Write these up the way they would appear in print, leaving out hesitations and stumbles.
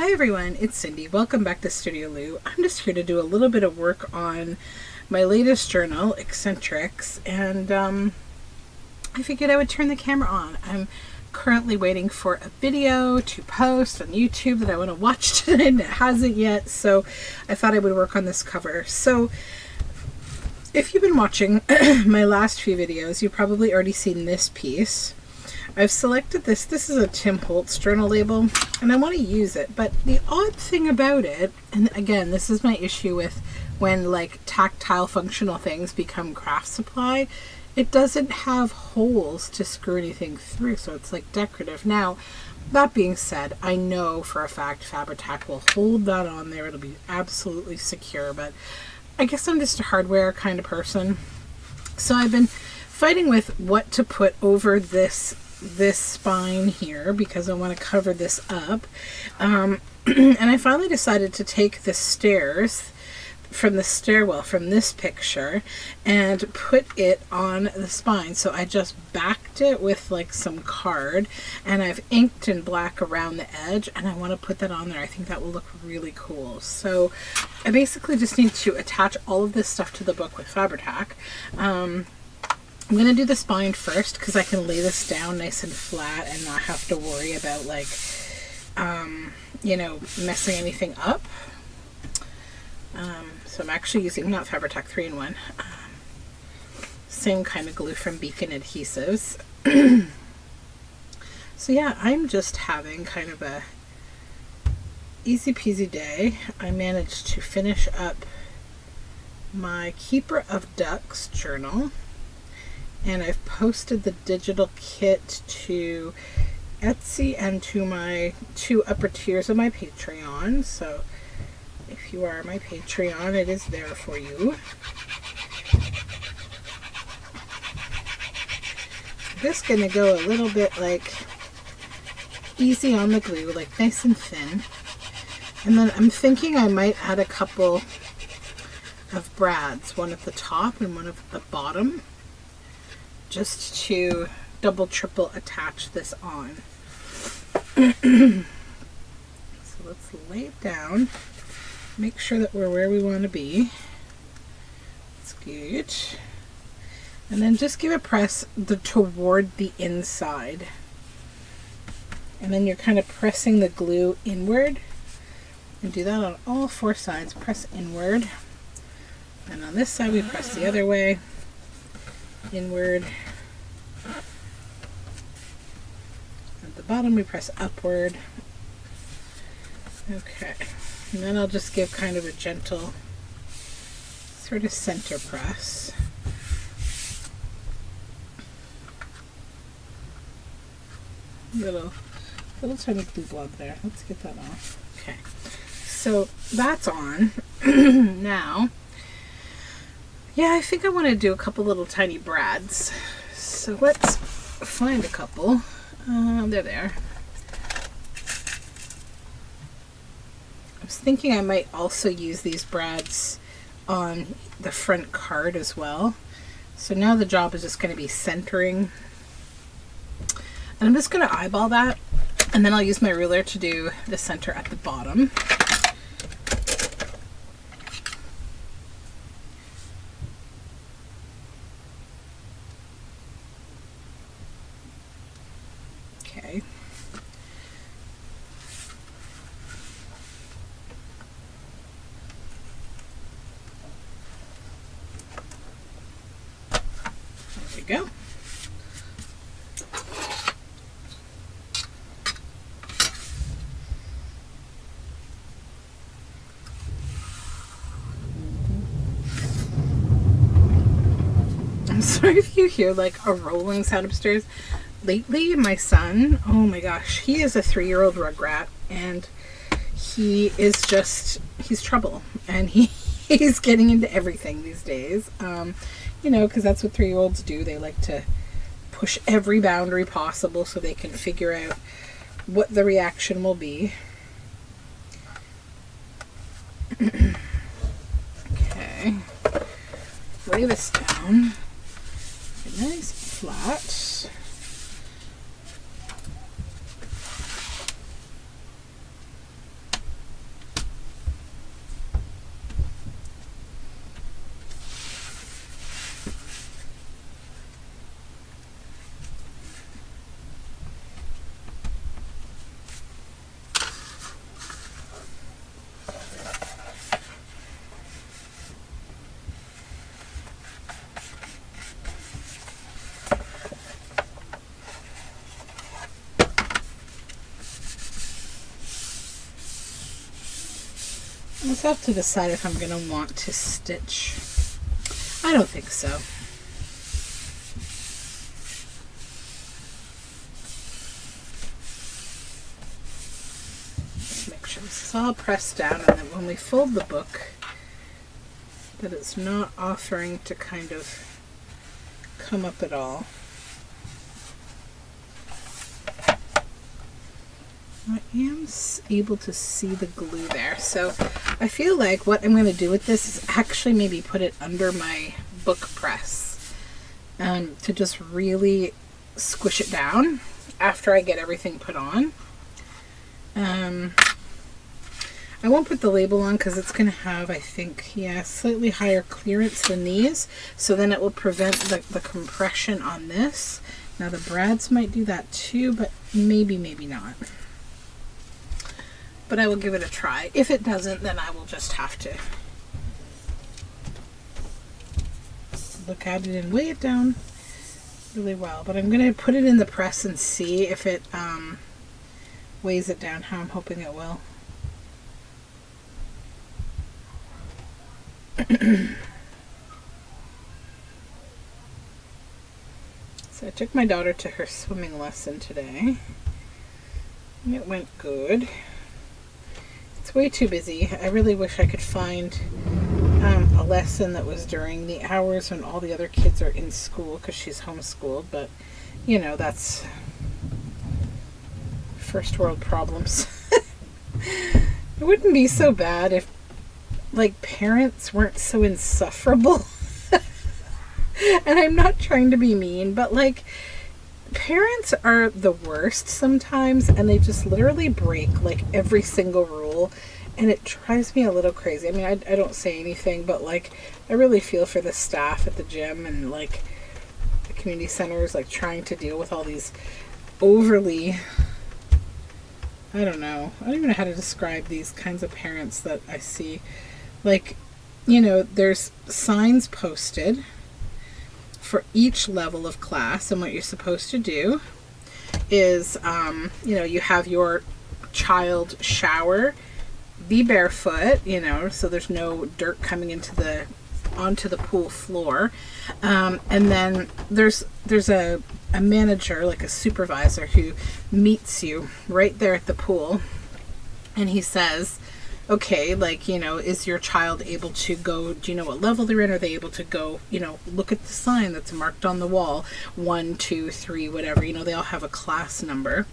Hi everyone, it's Cindy. Welcome back to Studioloo. I'm just here to do a little bit of work on my latest journal, Eccentrics, and I figured I would turn the camera on. I'm currently waiting for a video to post on YouTube that I want to watch today and it hasn't yet, so I thought I would work on this cover. So if you've been watching my last few videos, you've probably already seen this piece. I've selected this. This is a Tim Holtz journal label, and I want to use it. But the odd thing about it, and again, this is my issue with when like tactile functional things become craft supply, it doesn't have holes to screw anything through, so it's like decorative. Now, that being said, I know for a fact Fabri-Tac will hold that on there. It'll be absolutely secure, but I guess I'm just a hardware kind of person. So I've been fighting with what to put over this spine here because I want to cover this up. And I finally decided to take the stairs from the stairwell from this picture and put it on the spine. So I just backed it with like some card and I've inked in black around the edge, and I want to put that on there. I think that will look really cool. So I basically just need to attach all of this stuff to the book with Fabri-Tac. I'm going to do the spine first because I can lay this down nice and flat and not have to worry about like, you know, messing anything up. So I'm actually using not Fabri-Tac 3-in-1, same kind of glue from Beacon Adhesives. So yeah, I'm just having kind of a easy peasy day. I managed to finish up my Keeper of Ducks journal, and I've posted the digital kit to Etsy and to my 2 upper tiers of my Patreon. So if you are my Patreon, it is there for you. I'm just gonna go a little bit like easy on the glue, like nice and thin. And then I'm thinking I might add a couple of brads, one at the top and one at the bottom, just to double triple attach this on. So let's lay it down, make sure that we're where we want to be. That's good. And then just give a press toward the inside, and then you're kind of pressing the glue inward, and do that on all 4 sides. Press inward, and on this side we press the other way, inward. At the bottom we press upward. Okay, and then I'll just give kind of a gentle sort of center press. Little tiny glue blob there. Let's get that off. Okay, so that's on. Now, yeah, I think I want to do a couple little tiny brads. So let's find a couple. They're there. I was thinking I might also use these brads on the front card as well. So now the job is just going to be centering. And I'm just going to eyeball that, and then I'll use my ruler to do the center at the bottom. Okay. There we go. I'm sorry if you hear like a rolling sound upstairs. Lately, my son, oh my gosh, he is a 3-year-old rugrat, and he's trouble, and he's getting into everything these days. You know, because that's what 3-year-olds do. They like to push every boundary possible so they can figure out what the reaction will be. Okay, lay this down. Nice flat. I just have to decide if I'm going to want to stitch. I don't think so. Just make sure this is all pressed down, and that when we fold the book, that it's not offering to kind of come up at all. I am able to see the glue there, so I feel like what I'm going to do with this is actually maybe put it under my book press to just really squish it down after I get everything put on. I won't put the label on because it's going to have, I think, slightly higher clearance than these, so then it will prevent the compression on this. Now the brads might do that too, but maybe not. But I will give it a try. If it doesn't, then I will just have to look at it and weigh it down really well. But I'm going to put it in the press and see if it weighs it down how I'm hoping it will. So I took my daughter to her swimming lesson today. It went good. It's way too busy. I really wish I could find a lesson that was during the hours when all the other kids are in school, because she's homeschooled, but you know, that's first world problems. It wouldn't be so bad if like parents weren't so insufferable. And I'm not trying to be mean, but like parents are the worst sometimes, and they just literally break like every single rule, and it drives me a little crazy. I mean, I don't say anything, but like I really feel for the staff at the gym and like the community centers, like trying to deal with all these overly, I don't even know how to describe these kinds of parents that I see. Like, you know, there's signs posted for each level of class, and what you're supposed to do is, you know, you have your child shower, be barefoot, you know, so there's no dirt coming onto the pool floor, and then there's a manager, like a supervisor, who meets you right there at the pool, and he says, okay, like, you know, is your child able to go, do you know what level they're in? Are they able to go, you know, look at the sign that's marked on the wall, 1, 2, 3, whatever, you know, they all have a class number.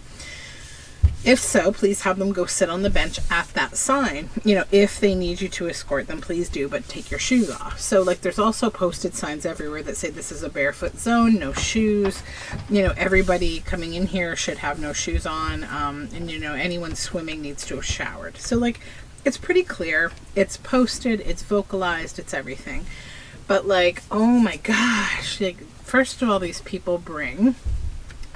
If so, please have them go sit on the bench at that sign. You know, if they need you to escort them, please do, but take your shoes off. So like there's also posted signs everywhere that say this is a barefoot zone, no shoes. You know, everybody coming in here should have no shoes on, and you know, anyone swimming needs to have showered. So like, it's pretty clear, it's posted, it's vocalized, it's everything. But like, oh my gosh, like, first of all, these people bring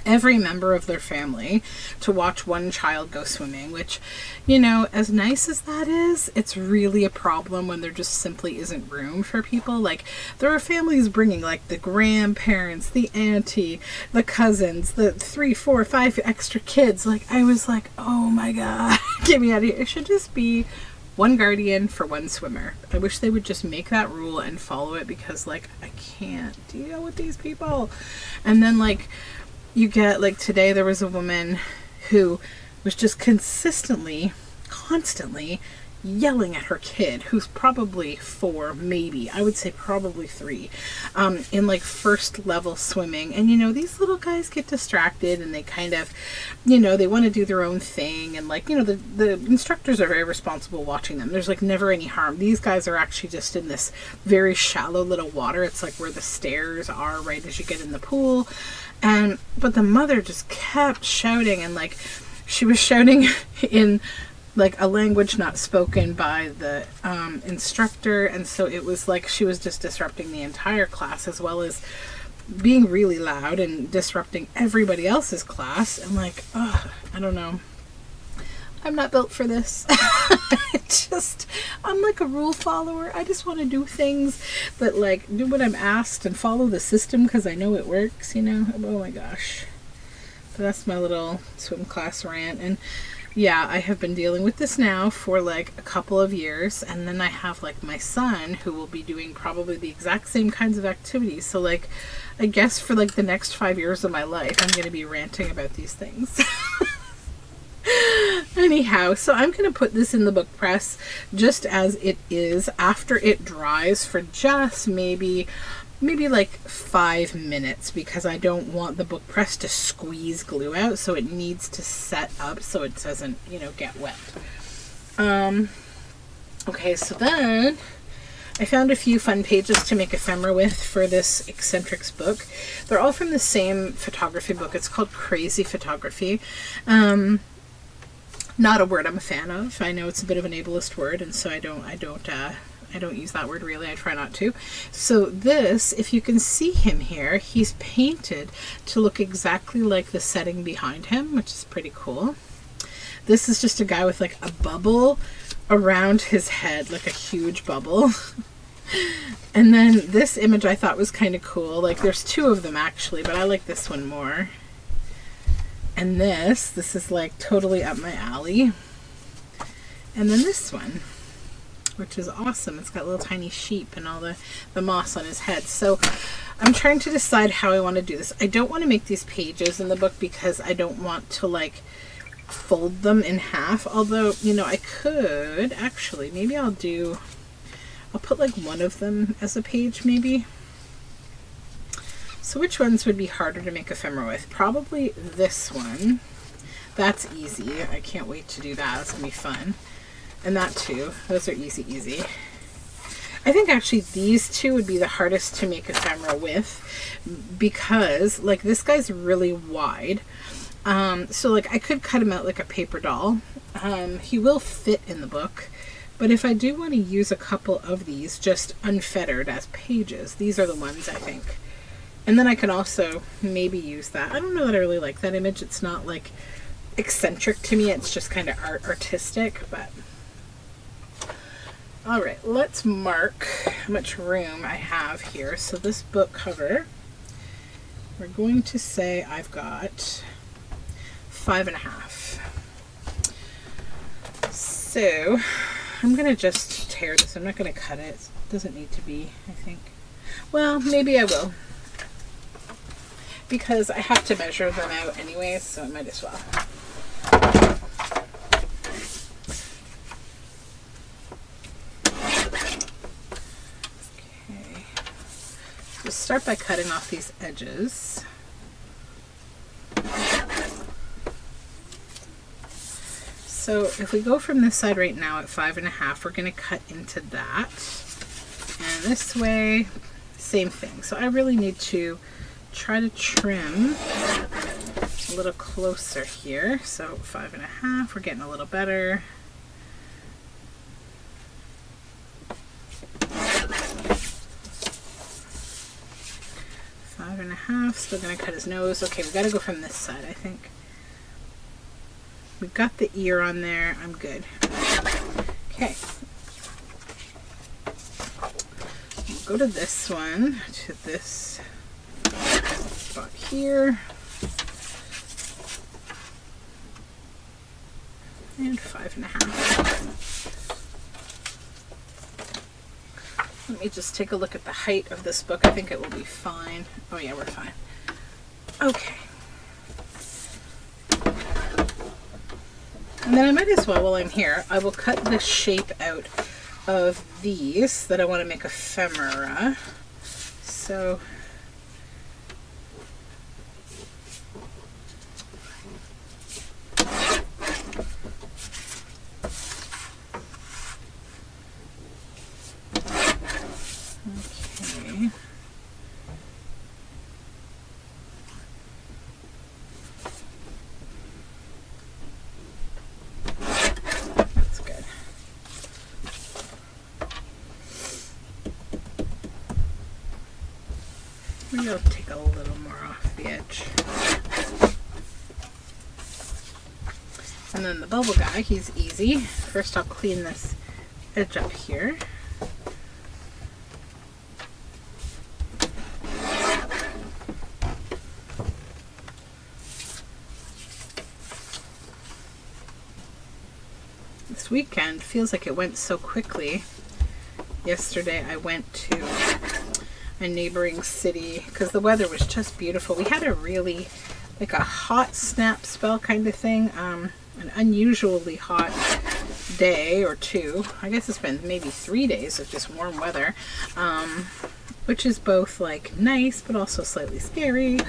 every member of their family to watch one child go swimming, which, you know, as nice as that is, it's really a problem when there just simply isn't room for people. Like, there are families bringing like the grandparents, the auntie, the cousins, the 3, 4, 5 extra kids. Like, I was like, oh my god, get me out of here. It should just be one guardian for one swimmer. I wish they would just make that rule and follow it, because like, I can't deal with these people. And then like, you get, like today there was a woman who was just constantly, constantly yelling at her kid, who's probably 4, maybe, I would say probably 3, in like first level swimming. And you know, these little guys get distracted and they kind of, you know, they want to do their own thing, and like, you know, the instructors are very responsible watching them. There's like never any harm. These guys are actually just in this very shallow little water. It's like where the stairs are right as you get in the pool. But the mother just kept shouting, and like she was shouting in like a language not spoken by the instructor, and so it was like she was just disrupting the entire class, as well as being really loud and disrupting everybody else's class. And like, oh, I don't know, I'm not built for this. I'm like a rule follower. I just want to do things that like do what I'm asked and follow the system because I know it works, you know. Oh my gosh. But that's my little swim class rant. And yeah, I have been dealing with this now for like a couple of years, and then I have like my son who will be doing probably the exact same kinds of activities. So like, I guess for like the next 5 years of my life, I'm going to be ranting about these things. Anyhow, so I'm going to put this in the book press just as it is after it dries for just maybe like 5 minutes, because I don't want the book press to squeeze glue out, so it needs to set up so it doesn't, get wet. Okay, so then I found a few fun pages to make ephemera with for this Eccentrics book. They're all from the same photography book. It's called Crazy Photography. Not a word I'm a fan of. I know it's a bit of an ableist word, and so I don't use that word really. I try not to. So this, if you can see him here, he's painted to look exactly like the setting behind him, which is pretty cool. This is just a guy with like a bubble around his head, like a huge bubble. And then this image I thought was kind of cool. Like there's two of them actually, but I like this one more. And this is like totally up my alley. And then this one, which is awesome. It's got little tiny sheep and all the moss on his head. So I'm trying to decide how I want to do this. I don't want to make these pages in the book because I don't want to like fold them in half. Although, I could actually, maybe I'll put like one of them as a page maybe. So which ones would be harder to make ephemera with? Probably this one. That's easy. I can't wait to do that. It's going to be fun. And that too. Those are easy. I think actually these two would be the hardest to make ephemera with, because like this guy's really wide. So like I could cut him out like a paper doll. He will fit in the book. But if I do want to use a couple of these just unfettered as pages, these are the ones I think. And then I can also maybe use that. I don't know that I really like that image. It's not like eccentric to me. It's just kind of artistic, but all right, let's mark how much room I have here. So this book cover, we're going to say I've got 5.5. So I'm going to just tear this. I'm not going to cut it. It doesn't need to be, I think. Well, maybe I will, because I have to measure them out anyways, so I might as well. Okay. Just start by cutting off these edges. So if we go from this side right now at 5.5, we're going to cut into that. And this way, same thing. So I really need to try to trim a little closer here. So 5.5, we're getting a little better. Five and a half, still gonna cut his nose. Okay, we gotta go from this side, I think. We've got the ear on there, I'm good. Okay. We'll go to this one, to this spot here, and 5.5. Let me just take a look at the height of this book. I think it will be fine. Oh yeah, we're fine. Okay. And then I might as well, while I'm here, I will cut the shape out of these that I want to make ephemera. So okay. That's good. Maybe I'll take a little more off the edge. And then the bubble guy, he's easy. First I'll clean this edge up here. this weekend feels like it went so quickly. Yesterday I went to a neighboring city because the weather was just beautiful. We had a really, like a hot snap spell kind of thing, an unusually hot day or two. I guess it's been maybe 3 days of just warm weather, which is both like nice but also slightly scary.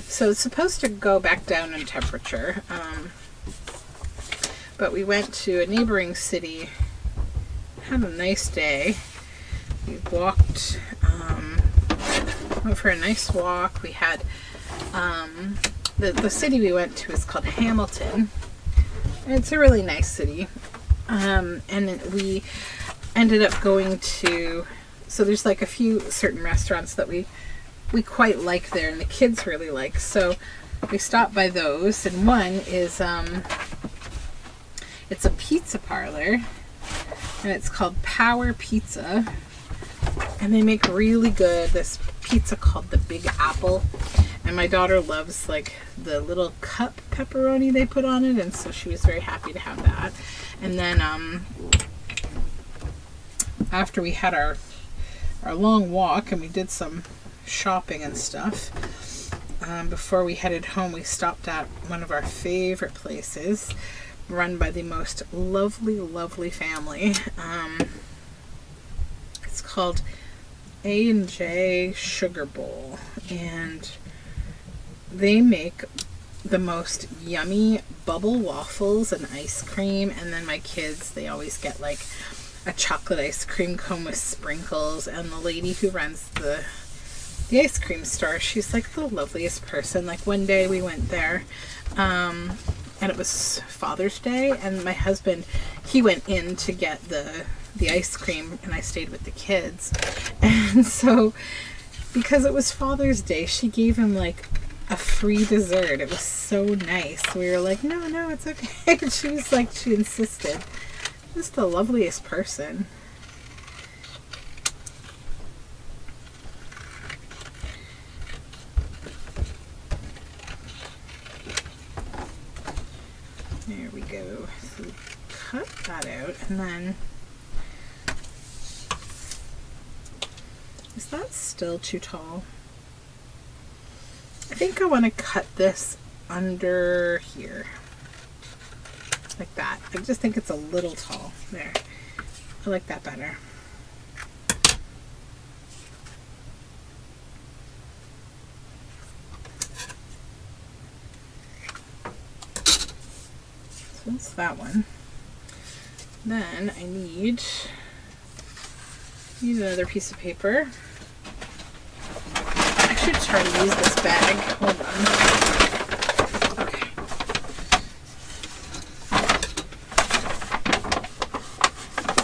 So it's supposed to go back down in temperature, but we went to a neighboring city, had a nice day. We walked, went for a nice walk. We had, the city we went to is called Hamilton. It's a really nice city. And we ended up going to, so there's like a few certain restaurants that we quite like there and the kids really like. So we stopped by those, and one is, it's a pizza parlor, and it's called Power Pizza. And they make really good, this pizza called the Big Apple. And my daughter loves like the little cup pepperoni they put on it, and so she was very happy to have that. And then after we had our long walk and we did some shopping and stuff, before we headed home, we stopped at one of our favorite places run by the most lovely family. It's called A&J Sugar Bowl, and they make the most yummy bubble waffles and ice cream. And then my kids, they always get like a chocolate ice cream cone with sprinkles. And the lady who runs the ice cream store, she's like the loveliest person. Like one day we went there, and it was Father's Day, and my husband, he went in to get the ice cream, and I stayed with the kids. And so because it was Father's Day, she gave him like a free dessert. It was so nice. We were like, no, it's okay. And she was like, she insisted. Just the loveliest person. There we go. So we cut that out, and then is that still too tall? I think I want to cut this under here. Like that. I just think it's a little tall. There. I like that better. So that's that one. Then I need another piece of paper. I should try to use this bag. Hold on. Okay.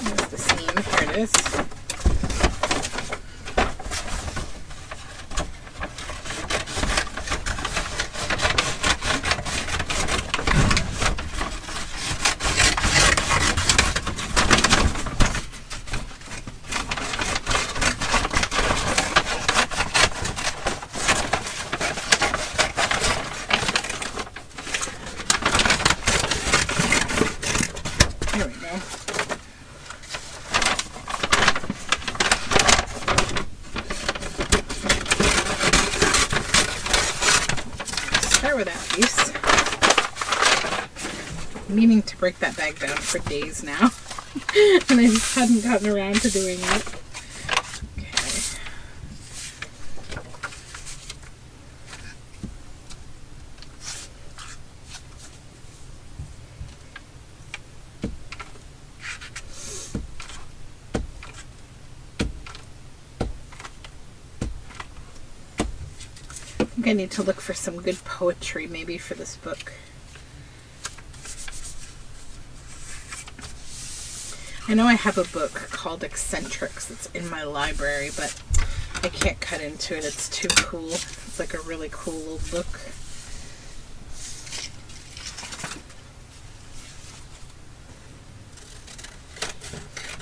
There's the seam. Here it is. With that piece. Meaning to break that bag down for days now. And I just hadn't gotten around to doing it. Okay. I need to look for some good poetry maybe for this book. I know I have a book called Eccentrics that's in my library, but I can't cut into it. It's too cool. It's like a really cool little book.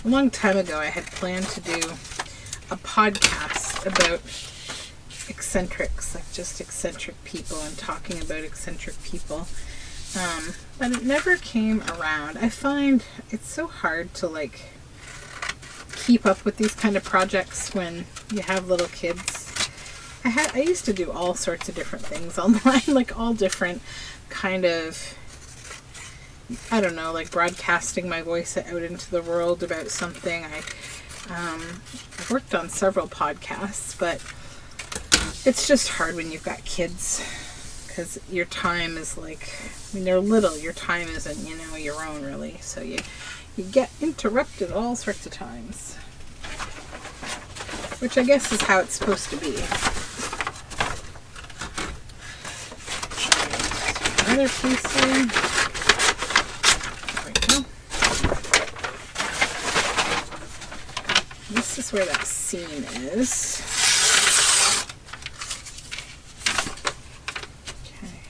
A long time ago I had planned to do a podcast about eccentrics, like just eccentric people and talking about eccentric people. But it never came around. I find it's so hard to like keep up with these kind of projects when you have little kids. I used to do all sorts of different things online, like all different kind of, I don't know, like broadcasting my voice out into the world about something. I've worked on several podcasts, but it's just hard when you've got kids because your time is like, when they're little, your time isn't, you know, your own really. So you get interrupted all sorts of times, which I guess is how it's supposed to be. Another piece in. There we go. This is where that seam is. Okay.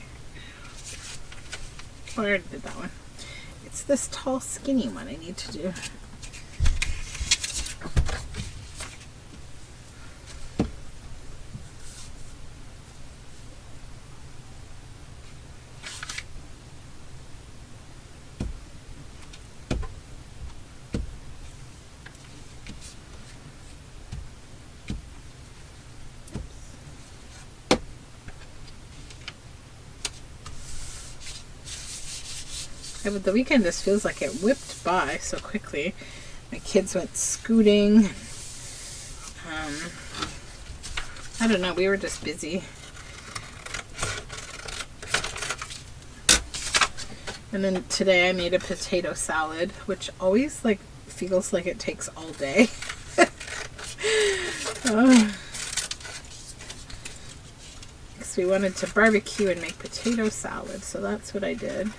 Oh, I already did that one. It's this tall, skinny one I need to do. The weekend just feels like it whipped by so quickly. My kids went scooting. I don't know, we were just busy. And then today I made a potato salad, which always like feels like it takes all day. Because we wanted to barbecue and make potato salad, so that's what I did.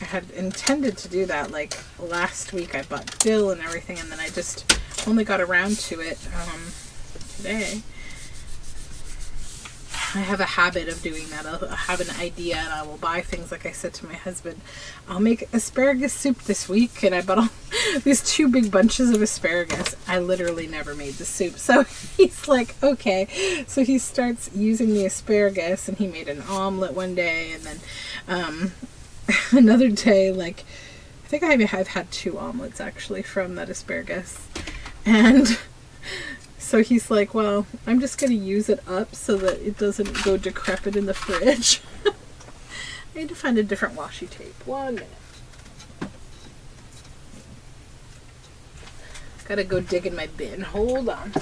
I had intended to do that like last week. I bought dill and everything, and then I just only got around to it today. I have a habit of doing that. I'll have an idea and I will buy things. Like I said to my husband, I'll make asparagus soup this week, and I bought all these 2 big bunches of asparagus. I literally never made the soup. So he's like, okay. So he starts using the asparagus, and he made an omelet one day, and then another day, like, I think I've had 2 omelets actually from that asparagus. And so he's like, well, I'm just going to use it up so that it doesn't go decrepit in the fridge. I need to find a different washi tape. 1 minute. Gotta go dig in my bin. Hold on.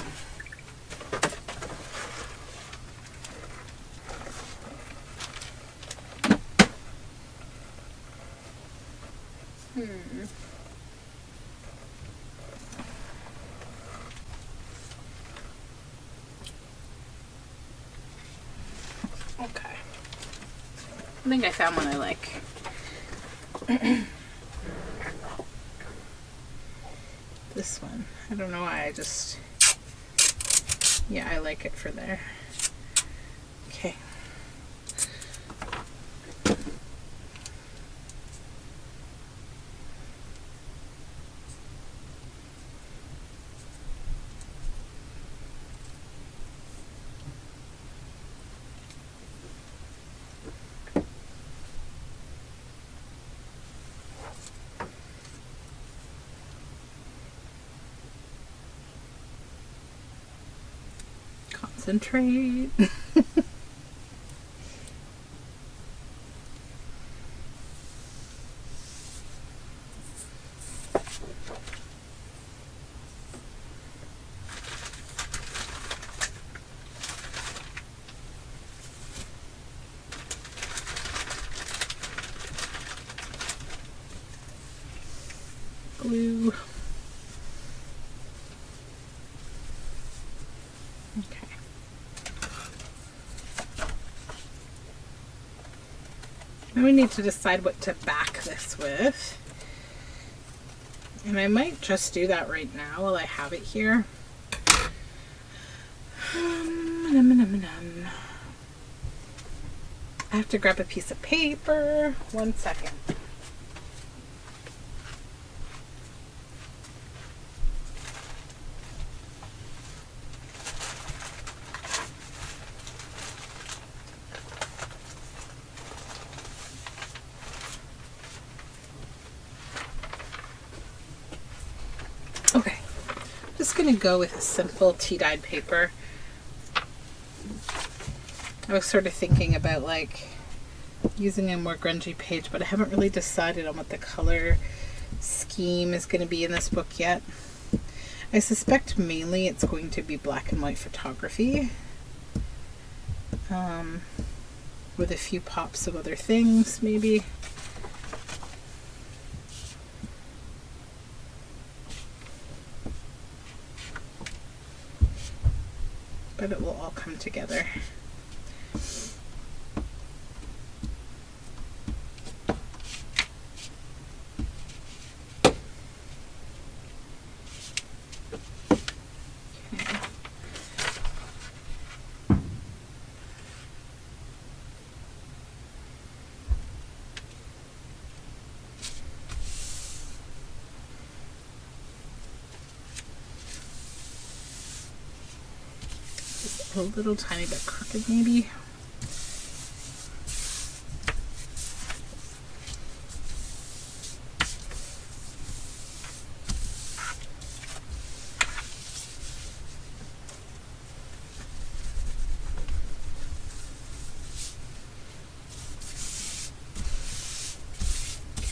Okay. I think I found one I like. This one. I don't know why, yeah, I like it for there. Okay. Concentrate. Glue. Okay. Now we need to decide what to back this with. And I might just do that right now while I have it here. I have to grab a piece of paper. 1 second. just going to go with a simple tea-dyed paper. I was sort of thinking about like using a more grungy page, but I haven't really decided on what the color scheme is going to be in this book yet. I suspect mainly it's going to be black and white photography, with a few pops of other things maybe. But it will all come together. A little tiny bit crooked maybe.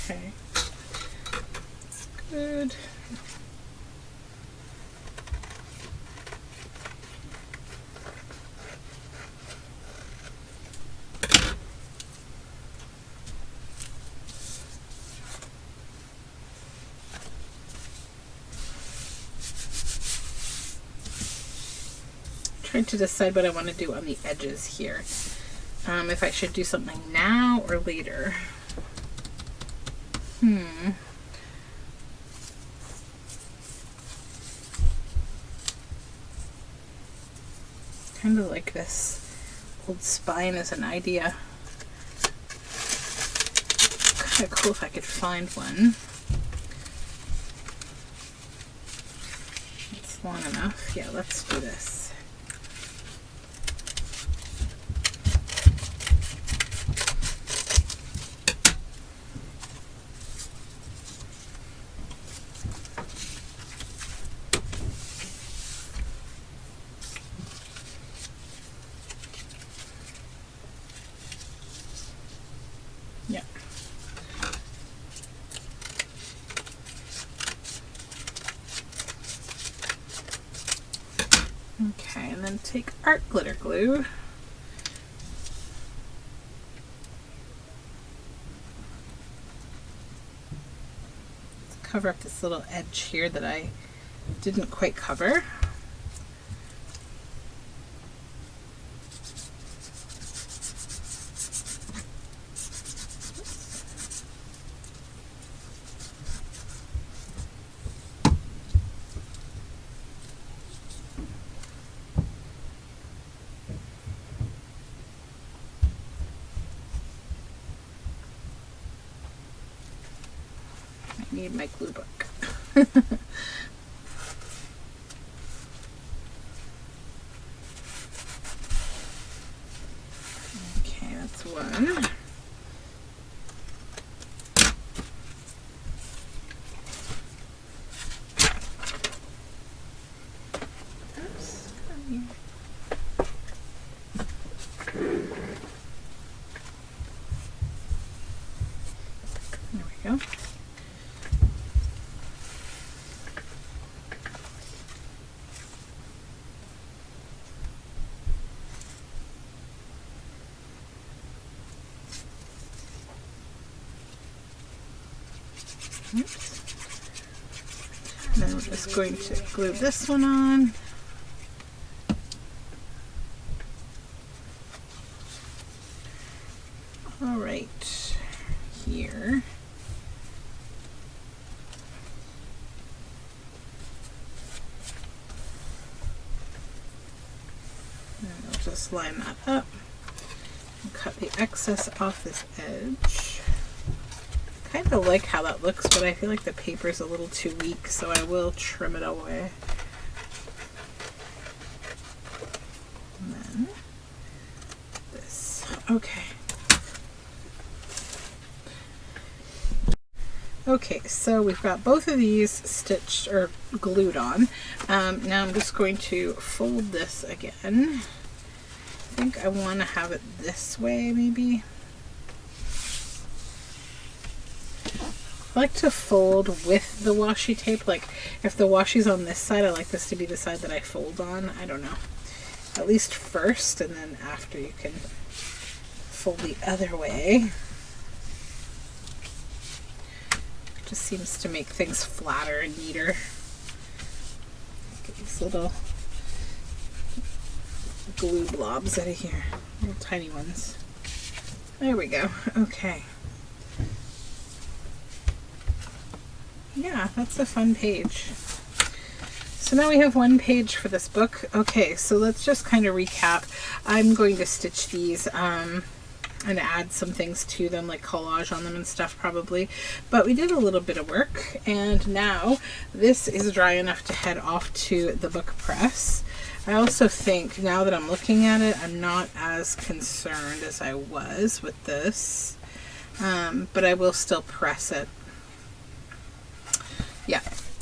Okay, that's good. Trying to decide what I want to do on the edges here. If I should do something now or later. Kind of like this old spine as an idea. Kind of cool if I could find one. It's long enough. Yeah, let's do this. Yeah. Okay, and then take art glitter glue. Let's cover up this little edge here that I didn't quite cover. Need my glue book. Okay, that's one. Oops, come here. There we go. Oops. And then we're just going to glue this one on. All right, here. And I'll just line that up and cut the excess off this edge. Kind of like how that looks, but I feel like the paper's a little too weak, so I will trim it away. And then this. Okay. Okay, so we've got both of these stitched or glued on. Now I'm just going to fold this again. I think I want to have it this way, maybe. I like to fold with the washi tape. Like if the washi's on this side, I like this to be the side that I fold on. I don't know. At least first, and then after you can fold the other way. Just seems to make things flatter and neater. Get these little glue blobs out of here, little tiny ones. There we go. Okay. Yeah, that's a fun page. So now we have one page for this book. Okay, so let's just kind of recap. I'm going to stitch these and add some things to them, like collage on them and stuff probably. But we did a little bit of work, and now this is dry enough to head off to the book press. I also think, now that I'm looking at it, I'm not as concerned as I was with this, but I will still press it. Yeah.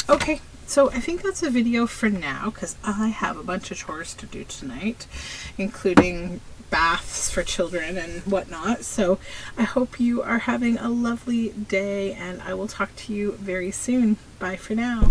Okay. So I think that's a video for now, because I have a bunch of chores to do tonight, including baths for children and whatnot. So I hope you are having a lovely day, and I will talk to you very soon. Bye for now.